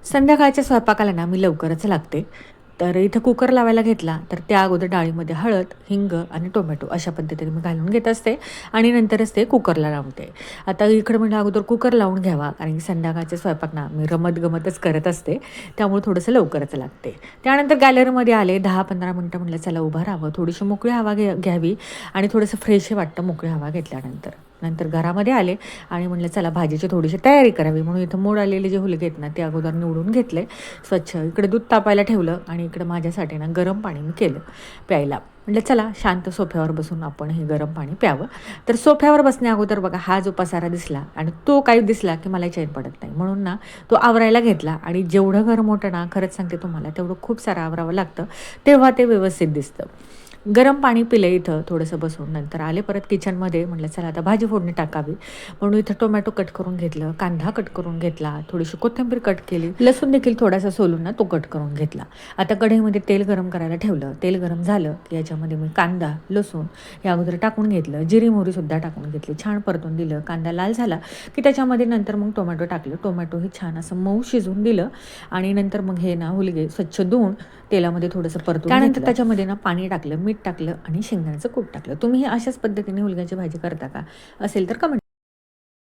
संध्याकाळच्या स्वयंपाकाला ना मी लवकरच लागते. तर इथं कुकर लावायला घेतला, तर त्या अगोदर डाळीमध्ये हळद, हिंग आणि टोमॅटो अशा पद्धतीने मी घालून घेत असते आणि नंतरच ते कुकरला लावते. आता इकडं म्हटलं अगोदर कुकर लावून घ्यावा, कारण की संध्याकाळचा स्वयंपाक ना मी रमत-गमतच करत असते. त्यामुळे थोडंसं लवकरच लागते. त्यानंतर गॅलरीमध्ये आले 10-15 मिनिटं म्हटलं चला उभं राहावं, थोडीशी मोकळी हवा घ्यावी आणि थोडंसं फ्रेशही वाटतं मोकळी हवा घेतल्यानंतर. नंतर घरामध्ये आले आणि म्हटलं चला भाजीची थोडीशी तयारी करावी म्हणून इथं मोड आलेले जे हुलगे आहेत ना ते अगोदर निवडून घेतले स्वच्छ. इकडे दूध तापायला ठेवलं आणि इकडे माझ्यासाठी ना गरम पाणी मी केलं प्यायला. म्हटलं चला शांत सोफ्यावर बसून आपण हे गरम पाणी प्यावं. तर सोफ्यावर बसण्या अगोदर बघा हा जो पसारा दिसला आणि तो काही दिसला की मला चैन पडत नाही, म्हणून ना तो आवरायला घेतला आणि जेवढं घर मोठं ना खरंच सांगते तुम्हाला तेवढं खूप सारं आवरावं लागतं, तेव्हा ते व्यवस्थित दिसतं. गरम पाणी पिलं इथं थोडंसं बसून. नंतर आले परत किचनमध्ये. म्हटलं चला आता भाजी फोडणी टाकावी, म्हणून इथं टोमॅटो कट करून घेतलं, कांदा कट करून घेतला, थोडीशी कोथिंबीर कट केली, लसूण देखील थोडासा सोलून ना तो कट करून घेतला. आता कढईमध्ये तेल गरम करायला ठेवलं. तेल गरम झालं की याच्यामध्ये मी कांदा, लसूण हे अगोदर टाकून घेतलं, जिरी मोहरीसुद्धा टाकून घेतली, छान परतून दिलं. कांदा लाल झाला की त्याच्यामध्ये नंतर मग टोमॅटो टाकलं. टोमॅटोही छान असं मऊ शिजवून दिलं आणि नंतर मग हे ना हुलगे स्वच्छ धुवून तेलामध्ये थोडंसं परतून त्यानंतर त्याच्यामध्ये ना पाणी टाकलं, मीठ टाकलं आणि शेंगदाण्याचं कूट टाकलं. तुम्ही अशाच पद्धतीने हुलग्याची भाजी करता का? असेल तर कमेंट